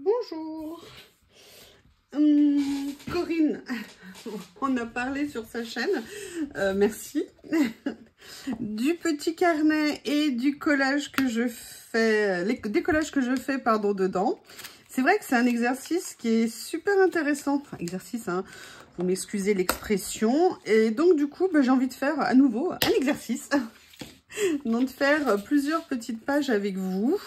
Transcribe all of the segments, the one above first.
Bonjour. Corinne, on a parlé sur sa chaîne, merci, du petit carnet et du collage que je fais, les décollages que je fais, pardon, dedans. C'est vrai que c'est un exercice qui est super intéressant, enfin exercice, hein, vous m'excusez l'expression, et donc du coup, j'ai envie de faire à nouveau un exercice, donc de faire plusieurs petites pages avec vous.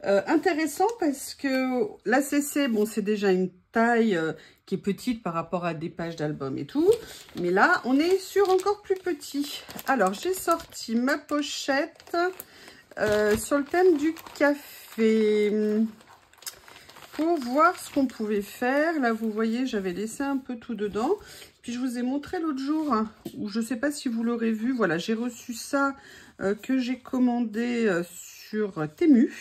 Intéressant parce que l'ACC, bon, c'est déjà une taille qui est petite par rapport à des pages d'album et tout. Mais là, on est sur encore plus petit. Alors, j'ai sorti ma pochette sur le thème du café. Pour voir ce qu'on pouvait faire. Là, vous voyez, j'avais laissé un peu tout dedans. Puis, je vous ai montré l'autre jour, hein, où je ne sais pas si vous l'aurez vu. Voilà, j'ai reçu ça que j'ai commandé sur Temu.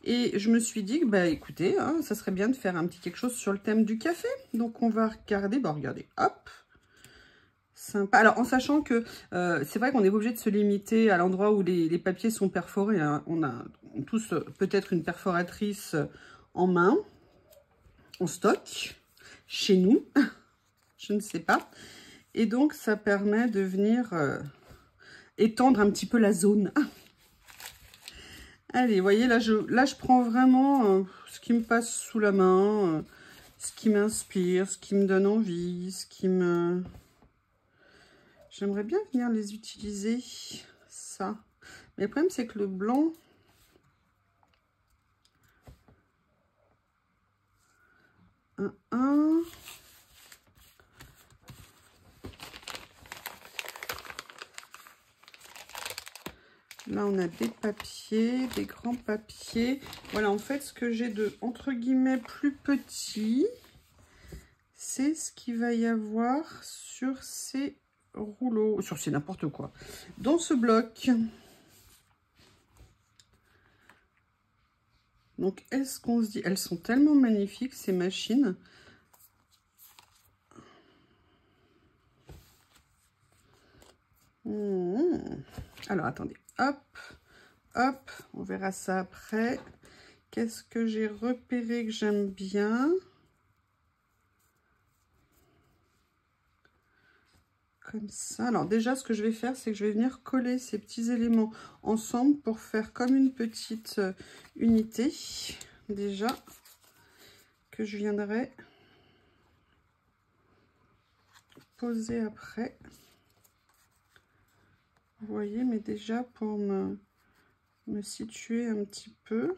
Et je me suis dit que, bah écoutez, hein, ça serait bien de faire un petit quelque chose sur le thème du café. Donc, on va regarder, bah regardez, hop, sympa. Alors, en sachant que c'est vrai qu'on est obligé de se limiter à l'endroit où les papiers sont perforés. Hein. On a tous peut-être une perforatrice en main, en stock, chez nous, je ne sais pas. Et donc, ça permet de venir étendre un petit peu la zone. Allez, vous voyez, là, je prends vraiment ce qui me passe sous la main, ce qui m'inspire, ce qui me donne envie, ce qui me... J'aimerais bien venir les utiliser, ça. Mais le problème, c'est que le blanc... Là, on a des papiers, des grands papiers. Voilà, en fait, ce que j'ai de, entre guillemets, plus petit, c'est ce qu'il va y avoir sur ces rouleaux, sur ces n'importe quoi, dans ce bloc. Donc, est-ce qu'on se dit... Elles sont tellement magnifiques, ces machines. Alors, attendez. Hop, hop, on verra ça après. Qu'est-ce que j'ai repéré que j'aime bien? Comme ça. Alors déjà, ce que je vais faire, c'est que je vais venir coller ces petits éléments ensemble pour faire comme une petite unité. Déjà, que je viendrai poser après. Vous voyez, mais déjà pour me situer un petit peu.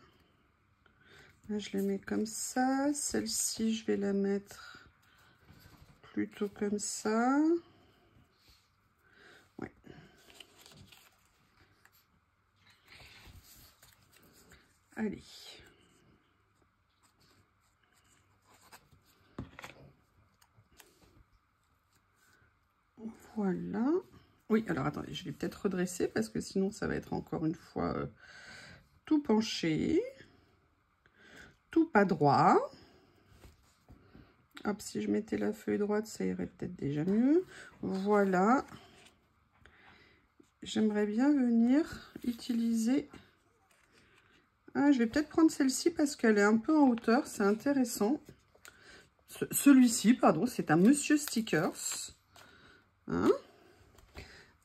Là, je les mets comme ça. Celle-ci, je vais la mettre plutôt comme ça. Ouais. Allez. Voilà. Oui, alors attendez, je vais peut-être redresser parce que sinon ça va être encore une fois tout penché, tout pas droit. Hop, si je mettais la feuille droite, ça irait peut-être déjà mieux. Voilà. J'aimerais bien venir utiliser... Ah, je vais peut-être prendre celle-ci parce qu'elle est un peu en hauteur, c'est intéressant. Celui-ci, pardon, c'est un Monsieur Stickers. Hein?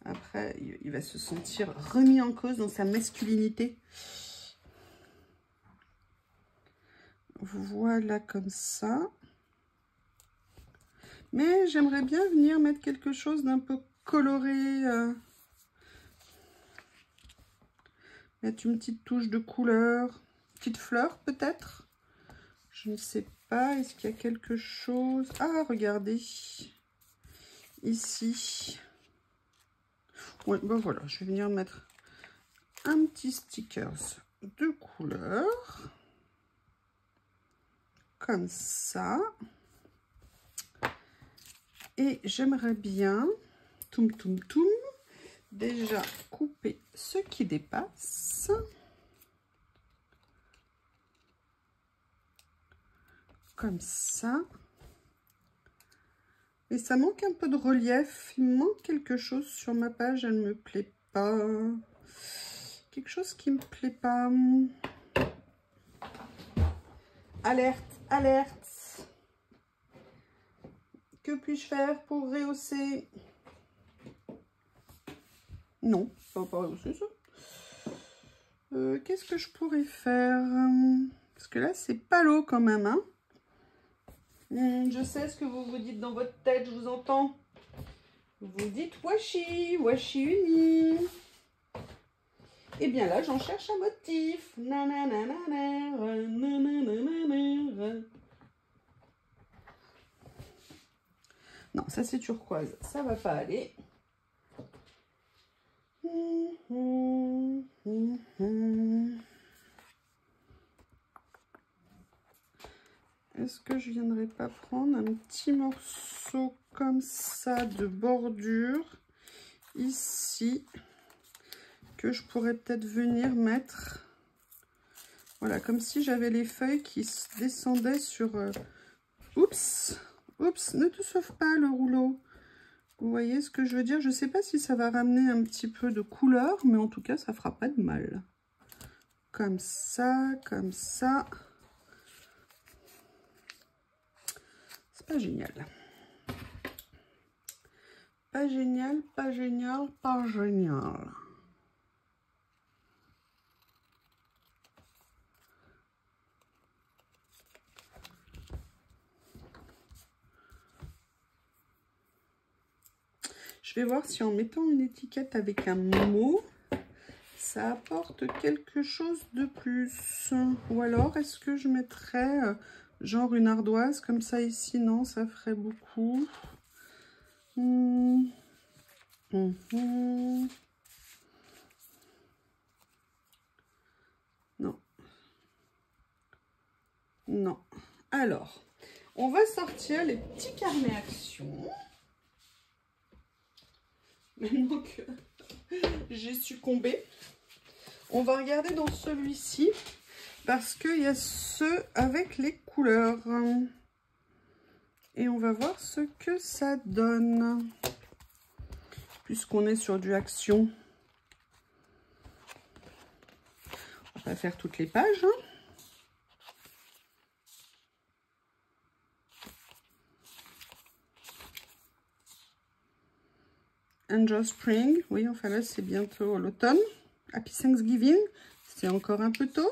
Après, il va se sentir remis en cause dans sa masculinité. Voilà, comme ça. Mais j'aimerais bien venir mettre quelque chose d'un peu coloré. Mettre une petite touche de couleur. Petite fleur, peut-être. Je ne sais pas. Est-ce qu'il y a quelque chose? Ah, regardez. Ici. Ouais, ben voilà, je vais venir mettre un petit stickers de couleur. Comme ça. Et j'aimerais bien, déjà couper ce qui dépasse. Comme ça. Et ça manque un peu de relief. Il me manque quelque chose sur ma page. Elle ne me plaît pas. Quelque chose qui me plaît pas. alerte, alerte. Que puis-je faire pour rehausser? Non, ça va pas rehausser ça. Qu'est-ce que je pourrais faire? Parce que là, c'est pas l'eau quand même. Hein. Je sais ce que vous vous dites dans votre tête, je vous entends. Vous dites washi, washi uni. Et bien là, j'en cherche un motif. Non, ça c'est turquoise, ça va pas aller. Est-ce que je viendrais pas prendre un petit morceau comme ça de bordure ici que je pourrais peut-être venir mettre, voilà, comme si j'avais les feuilles qui descendaient sur... Oups, oups, ne te sauve pas le rouleau. Vous voyez ce que je veux dire? Je sais pas si ça va ramener un petit peu de couleur, mais en tout cas, ça fera pas de mal. Comme ça, comme ça. C'est pas génial. Pas génial, pas génial, pas génial. Je vais voir si en mettant une étiquette avec un mot, ça apporte quelque chose de plus. Ou alors, est-ce que je mettrais genre une ardoise comme ça ici? Non, ça ferait beaucoup. Non. Non. Alors, on va sortir les petits carnets actions. Maintenant que j'ai succombé, on va regarder dans celui-ci parce qu'il y a ceux avec les couleurs et on va voir ce que ça donne puisqu'on est sur du action. On va pas faire toutes les pages, hein. Enjoy Spring, oui, enfin là c'est bientôt l'automne. Happy Thanksgiving, c'est encore un peu tôt.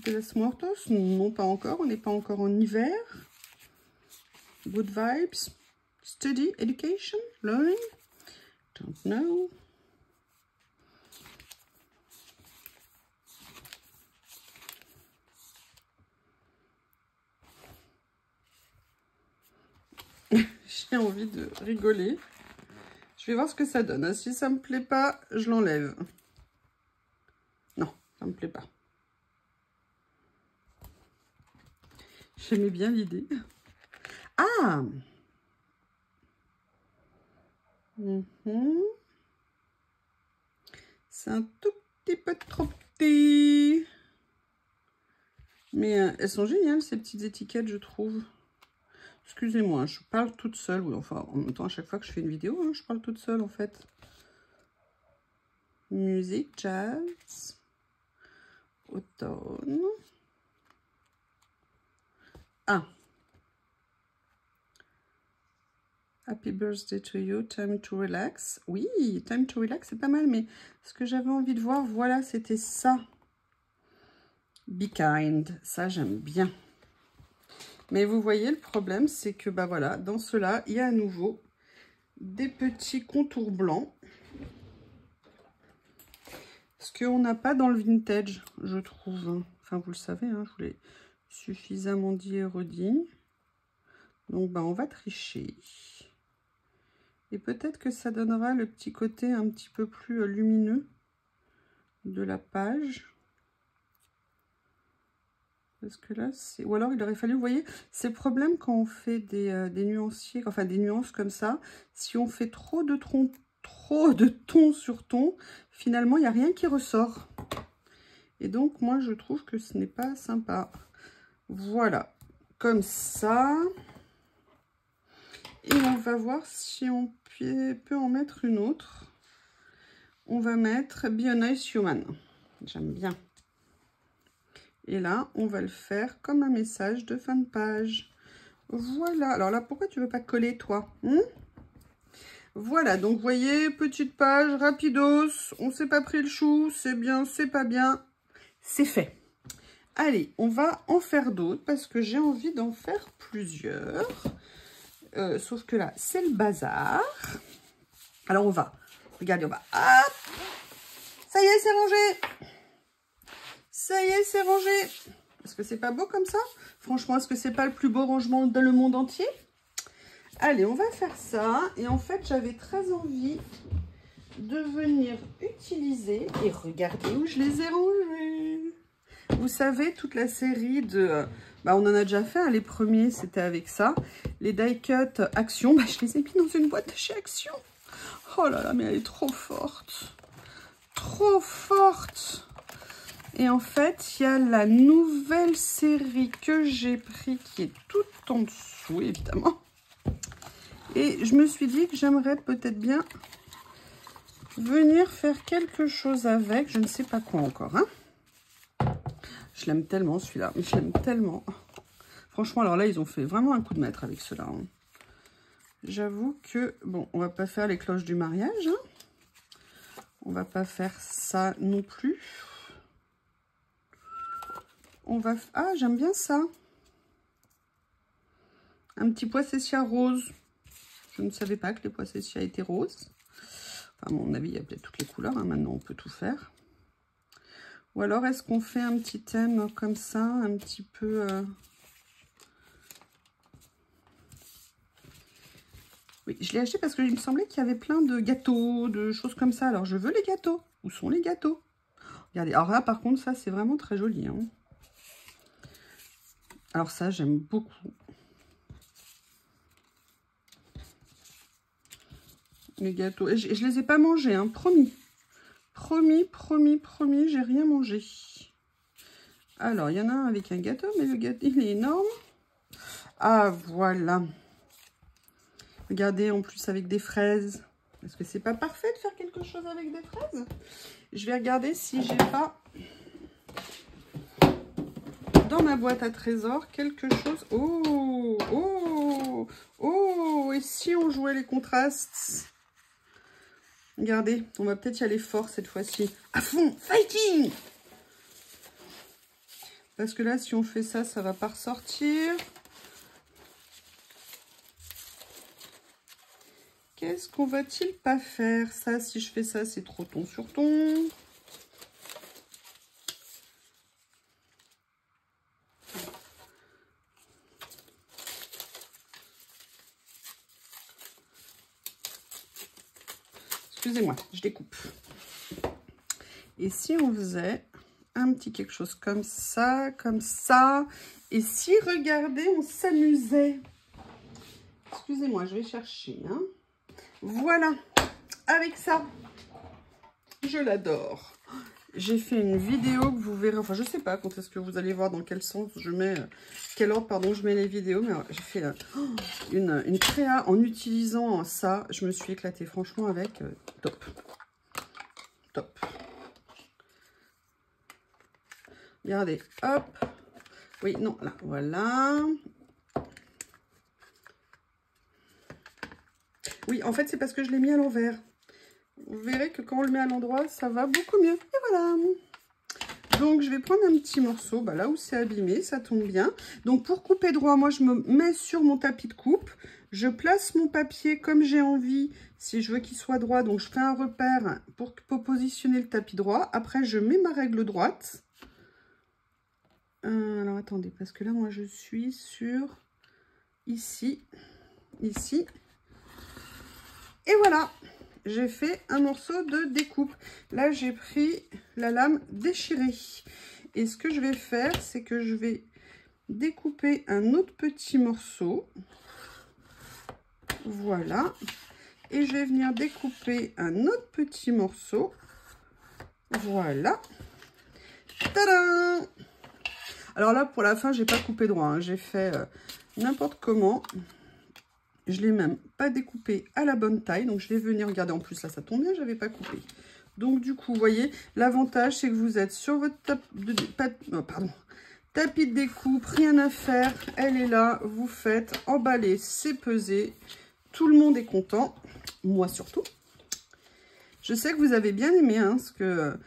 De los Muertos, non pas encore, on n'est pas encore en hiver. Good vibes, study, education, learning, don't know. J'ai envie de rigoler. Je vais voir ce que ça donne. Si ça me plaît pas, je l'enlève. Non, ça me plaît pas. J'aimais bien l'idée. Ah! C'est un tout petit peu trop petit. Mais elles sont géniales, ces petites étiquettes, je trouve. Excusez-moi, je parle toute seule. Oui, enfin, en même temps, à chaque fois que je fais une vidéo, hein, je parle toute seule, en fait. Musique, jazz, automne. Ah! Happy birthday to you, time to relax. Oui, time to relax, c'est pas mal, mais ce que j'avais envie de voir, voilà, c'était ça. Be kind, ça j'aime bien. Mais vous voyez, le problème, c'est que, bah voilà, dans cela, il y a à nouveau des petits contours blancs. Ce qu'on n'a pas dans le vintage, je trouve. Enfin, vous le savez, hein, je vous l'ai suffisamment dit et redit. Donc, bah, on va tricher. Et peut-être que ça donnera le petit côté un petit peu plus lumineux de la page. Parce que là, c'est... Ou alors, il aurait fallu... Vous voyez, c'est le problème quand on fait des nuanciers, enfin des nuances comme ça. Si on fait trop de ton sur ton, finalement, il n'y a rien qui ressort. Et donc, moi, je trouve que ce n'est pas sympa. Voilà, comme ça. Et on va voir si on peut en mettre une autre. On va mettre Be a Nice Human. J'aime bien. Et là, on va le faire comme un message de fin de page. Voilà. Alors là, pourquoi tu veux pas coller, toi? Voilà, donc vous voyez, petite page, rapidos. On s'est pas pris le chou. C'est bien, c'est pas bien. C'est fait. Allez, on va en faire d'autres parce que j'ai envie d'en faire plusieurs. Sauf que là, c'est le bazar. Alors, on va... Regardez, on va... Hop! Ça y est, c'est rangé! Ça y est, c'est rangé! Est-ce que c'est pas beau comme ça? Franchement, est-ce que c'est pas le plus beau rangement dans le monde entier? Allez, on va faire ça. Et en fait, j'avais très envie de venir utiliser... Et regardez où je les ai rangés! Vous savez, toute la série de... on en a déjà fait, hein, les premiers, c'était avec ça. Les die cut Action, je les ai mis dans une boîte de chez Action. Oh là là, mais elle est trop forte. Trop forte. Et en fait, il y a la nouvelle série que j'ai pris qui est toute en dessous, évidemment. Et je me suis dit que j'aimerais peut-être bien venir faire quelque chose avec. Je ne sais pas quoi encore, hein. Je l'aime tellement, celui-là. Je l'aime tellement. Franchement, alors là, ils ont fait vraiment un coup de maître avec cela. Hein. J'avoue que... Bon, on va pas faire les cloches du mariage. Hein. On va pas faire ça non plus. On va... Ah, j'aime bien ça. Un petit poissessia rose. Je ne savais pas que les poissessia étaient roses. Enfin, à mon avis, il y a peut-être toutes les couleurs. Hein. Maintenant, on peut tout faire. Ou alors, est-ce qu'on fait un petit thème comme ça, un petit peu... Oui, je l'ai acheté parce qu'il me semblait qu'il y avait plein de gâteaux, de choses comme ça. Alors, je veux les gâteaux. Où sont les gâteaux? Regardez. Alors là, par contre, ça, c'est vraiment très joli. Hein. Alors ça, j'aime beaucoup. Les gâteaux. Et je les ai pas mangés, hein, promis. Promis, promis, promis, j'ai rien mangé. Alors, il y en a un avec un gâteau, mais le gâteau, il est énorme. Ah, voilà. Regardez, en plus, avec des fraises. Est-ce que c'est pas parfait de faire quelque chose avec des fraises? Je vais regarder si j'ai pas dans ma boîte à trésors quelque chose. Oh, oh, oh. Et si on jouait les contrastes? Regardez, on va peut-être y aller fort cette fois-ci. À fond, fighting! Parce que là, si on fait ça, ça va pas ressortir. Qu'est-ce qu'on va-t-il pas faire? Ça, si je fais ça, c'est trop ton sur ton. Excusez-moi, je découpe. Et si on faisait un petit quelque chose comme ça, et si, regardez, on s'amusait. Excusez-moi, je vais chercher. Hein. Voilà, avec ça, je l'adore. J'ai fait une vidéo que vous verrez, enfin je sais pas quand est-ce que vous allez voir dans quel sens je mets, quel ordre pardon je mets les vidéos, mais j'ai fait une créa en utilisant ça, je me suis éclatée franchement avec, top, top. Regardez, hop, oui non là, voilà. Oui en fait c'est parce que je l'ai mis à l'envers. Vous verrez que quand on le met à l'endroit, ça va beaucoup mieux. Et voilà. Donc, je vais prendre un petit morceau. Bah, là où c'est abîmé, ça tombe bien. Donc, pour couper droit, moi, je me mets sur mon tapis de coupe. Je place mon papier comme j'ai envie, si je veux qu'il soit droit. Donc, je fais un repère pour positionner le tapis droit. Après, je mets ma règle droite. Alors, attendez, parce que là, moi, je suis sur ici, ici. Et voilà. J'ai fait un morceau de découpe. Là, j'ai pris la lame déchirée. Et ce que je vais faire, c'est que je vais découper un autre petit morceau. Voilà. Et je vais venir découper un autre petit morceau. Voilà. Tadam! Alors là, pour la fin, j'ai pas coupé droit. Hein. J'ai fait n'importe comment. Je l'ai même pas découpé à la bonne taille. Donc, je vais venir regarder. En plus, là, ça tombe bien, j'avais pas coupé. Donc du coup, vous voyez, l'avantage, c'est que vous êtes sur votre tapis de découpe, rien à faire. Elle est là, vous faites, emballer, c'est pesé. Tout le monde est content, moi surtout. Je sais que vous avez bien aimé, hein, parce que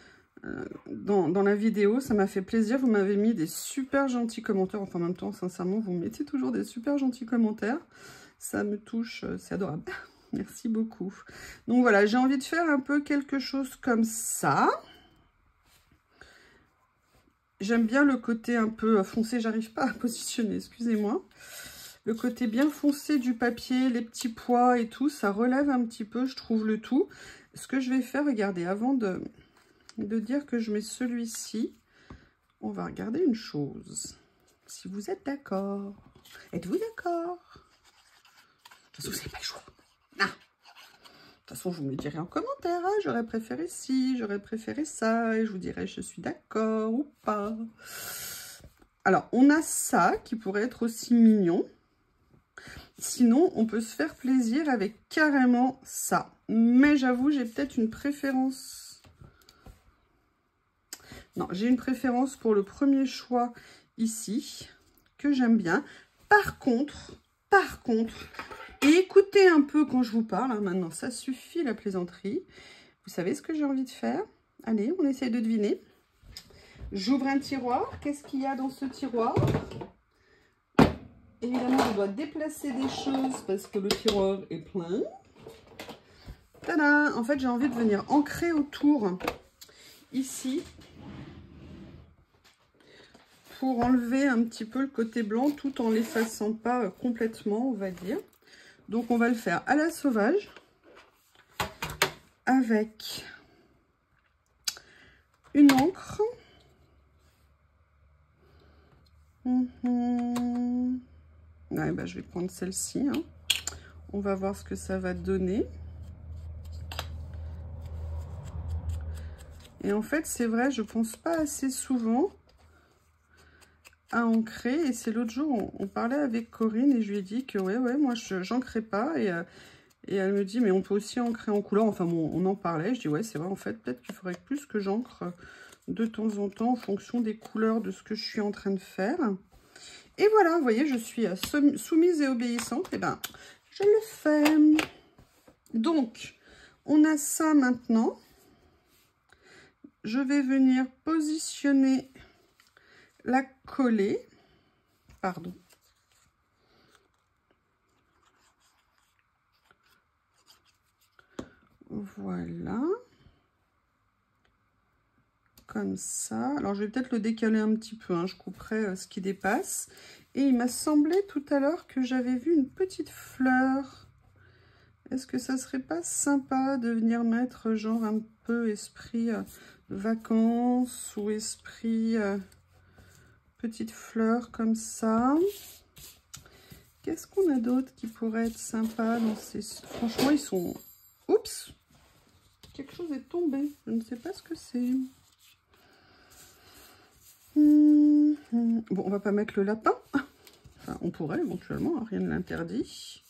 dans la vidéo, ça m'a fait plaisir. Vous m'avez mis des super gentils commentaires. Enfin, en même temps, sincèrement, vous mettez toujours des super gentils commentaires. Ça me touche, c'est adorable. Merci beaucoup. Donc voilà, j'ai envie de faire un peu quelque chose comme ça. J'aime bien le côté un peu foncé, j'arrive pas à positionner, excusez-moi. Le côté bien foncé du papier, les petits pois et tout, ça relève un petit peu, je trouve, le tout. Ce que je vais faire, regardez, avant de dire que je mets celui-ci, on va regarder une chose. Si vous êtes d'accord. Êtes-vous d'accord? De toute façon, vous n'avez pas le choix. Ah. De toute façon, vous me le direz en commentaire. Hein, j'aurais préféré ci, j'aurais préféré ça. Et je vous dirai je suis d'accord ou pas. Alors, on a ça qui pourrait être aussi mignon. Sinon, on peut se faire plaisir avec carrément ça. Mais j'avoue, j'ai peut-être une préférence. Non, j'ai une préférence pour le premier choix ici, que j'aime bien. Par contre, et écoutez un peu quand je vous parle, hein, maintenant, ça suffit la plaisanterie. Vous savez ce que j'ai envie de faire? Allez, on essaye de deviner. J'ouvre un tiroir. Qu'est-ce qu'il y a dans ce tiroir? Évidemment, je dois déplacer des choses parce que le tiroir est plein. Tada! En fait, j'ai envie de venir ancrer autour, ici, pour enlever un petit peu le côté blanc tout en l'effaçant pas complètement, on va dire. Donc, on va le faire à la sauvage avec une encre. Ouais, bah, je vais prendre celle-ci. Hein. On va voir ce que ça va donner. Et en fait, c'est vrai, je pense pas assez souvent à ancrer. Et c'est l'autre jour, on parlait avec Corinne et je lui ai dit que ouais, moi, j'ancrais pas. Et elle me dit, mais on peut aussi ancrer en couleur. Enfin, bon, on en parlait. Je dis, ouais, c'est vrai, en fait, peut-être qu'il faudrait plus que j'ancre de temps en temps en fonction des couleurs de ce que je suis en train de faire. Et voilà, vous voyez, je suis soumise et obéissante. Et ben, je le fais. Donc, on a ça maintenant. Je vais venir positionner la coller. Pardon. Voilà. Comme ça. Alors, je vais peut-être le décaler un petit peu. Hein. Je couperai ce qui dépasse. Et il m'a semblé tout à l'heure que j'avais vu une petite fleur. Est-ce que ça serait pas sympa de venir mettre genre un peu esprit vacances ou esprit petite fleur comme ça? Qu'est-ce qu'on a d'autre qui pourrait être sympa dans ces... Franchement, ils sont... Oups! Quelque chose est tombé. Je ne sais pas ce que c'est. Bon, on va pas mettre le lapin. Enfin, on pourrait éventuellement, hein, rien ne l'interdit.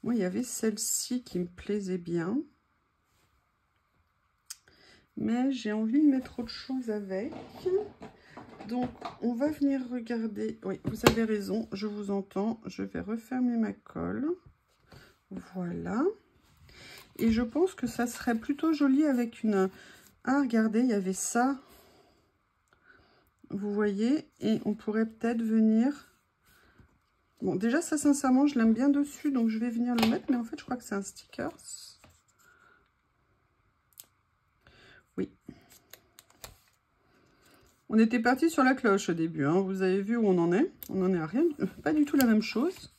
Moi, il y avait celle-ci qui me plaisait bien. Mais j'ai envie de mettre autre chose avec. Donc, on va venir regarder. Oui, vous avez raison, je vous entends. Je vais refermer ma colle. Voilà. Et je pense que ça serait plutôt joli avec une... Ah, regardez, il y avait ça. Vous voyez, et on pourrait peut-être venir... Bon, déjà, ça, sincèrement, je l'aime bien dessus, donc je vais venir le mettre. Mais en fait, je crois que c'est un sticker. Oui. On était parti sur la cloche au début. Hein. Vous avez vu où on en est. On en est à rien. Pas du tout la même chose.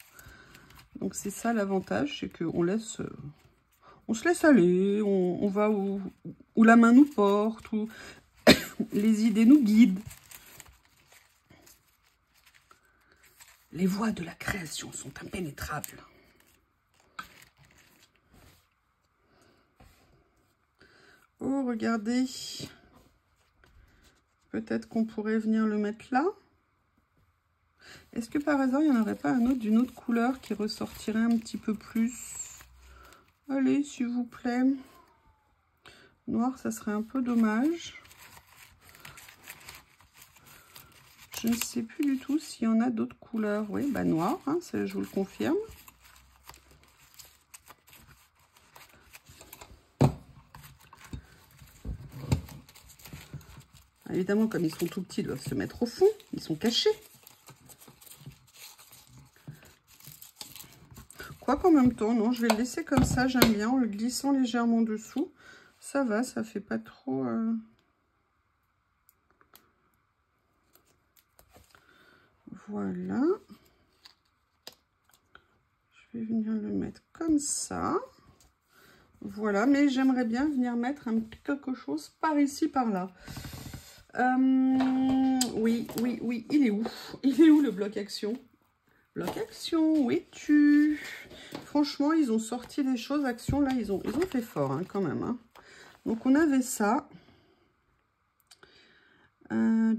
Donc, c'est ça l'avantage. C'est qu'on laisse... on se laisse aller. On va où la main nous porte. Où les idées nous guident. Les voies de la création sont impénétrables. Oh, regardez. Peut-être qu'on pourrait venir le mettre là. Est-ce que par hasard, il n'y en aurait pas un autre d'une autre couleur qui ressortirait un petit peu plus? Allez, s'il vous plaît. Noir, ça serait un peu dommage. Je ne sais plus du tout s'il y en a d'autres couleurs. Oui, bah noir, hein, ça, je vous le confirme. Évidemment, comme ils sont tout petits, ils doivent se mettre au fond. Ils sont cachés. Quoi qu'en même temps, non, je vais le laisser comme ça. J'aime bien, en le glissant légèrement dessous. Ça va, ça fait pas trop... Voilà. Je vais venir le mettre comme ça. Voilà, mais j'aimerais bien venir mettre un petit quelque chose par ici, par là. Oui, il est où? Il est où le bloc action? Bloc action, où es-tu? Franchement, ils ont sorti des choses, action, là, ils ont fait fort, hein, quand même. Hein. Donc, on avait ça.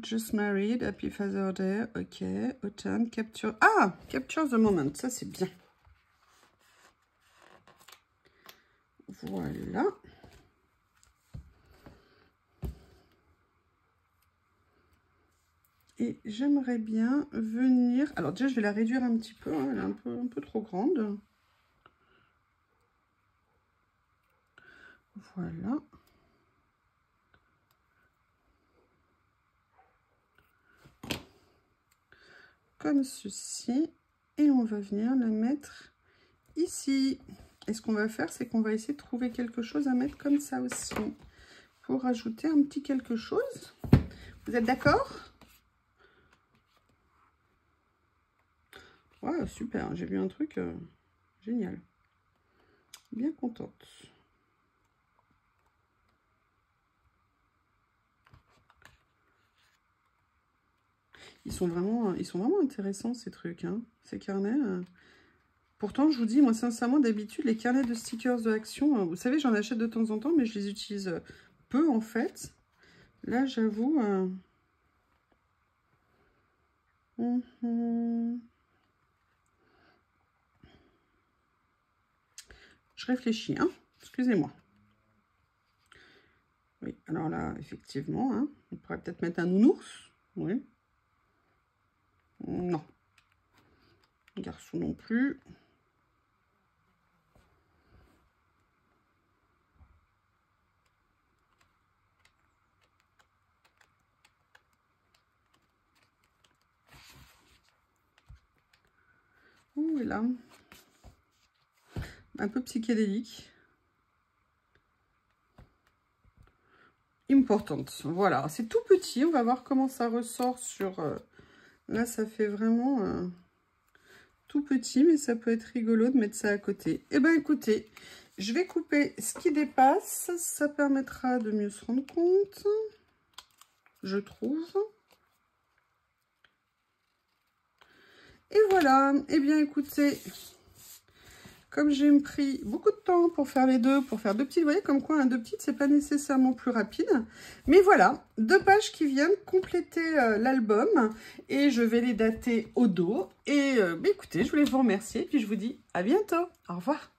Just married, happy Father's Day, ok. Autumn, capture... Ah, capture the moment, ça, c'est bien. Voilà. Et j'aimerais bien venir... Alors déjà, je vais la réduire un petit peu. Hein, elle est un peu trop grande. Voilà. Comme ceci. Et on va venir la mettre ici. Et ce qu'on va faire, c'est qu'on va essayer de trouver quelque chose à mettre comme ça aussi. Pour rajouter un petit quelque chose. Vous êtes d'accord? Ouais, super. J'ai vu un truc génial. Bien contente. Ils sont vraiment intéressants, ces trucs, hein, ces carnets. Pourtant, je vous dis, moi, sincèrement, d'habitude, les carnets de stickers de Action, vous savez, j'en achète de temps en temps, mais je les utilise peu, en fait. Là, j'avoue... Je réfléchis, hein. Excusez-moi. Oui, alors là, effectivement, hein, on pourrait peut-être mettre un nounours. Oui. Non. Garçon non plus. Où est là? Un peu psychédélique. Importante. Voilà, c'est tout petit. On va voir comment ça ressort sur... Là, ça fait vraiment tout petit, mais ça peut être rigolo de mettre ça à côté. Eh bien, écoutez, je vais couper ce qui dépasse. Ça permettra de mieux se rendre compte, je trouve. Et voilà. Eh bien, écoutez... Comme j'ai pris beaucoup de temps pour faire les deux, pour faire deux petites, vous voyez comme quoi un deux petites, c'est pas nécessairement plus rapide. Mais voilà, 2 pages qui viennent compléter l'album et je vais les dater au dos. Et écoutez, je voulais vous remercier et puis je vous dis à bientôt. Au revoir.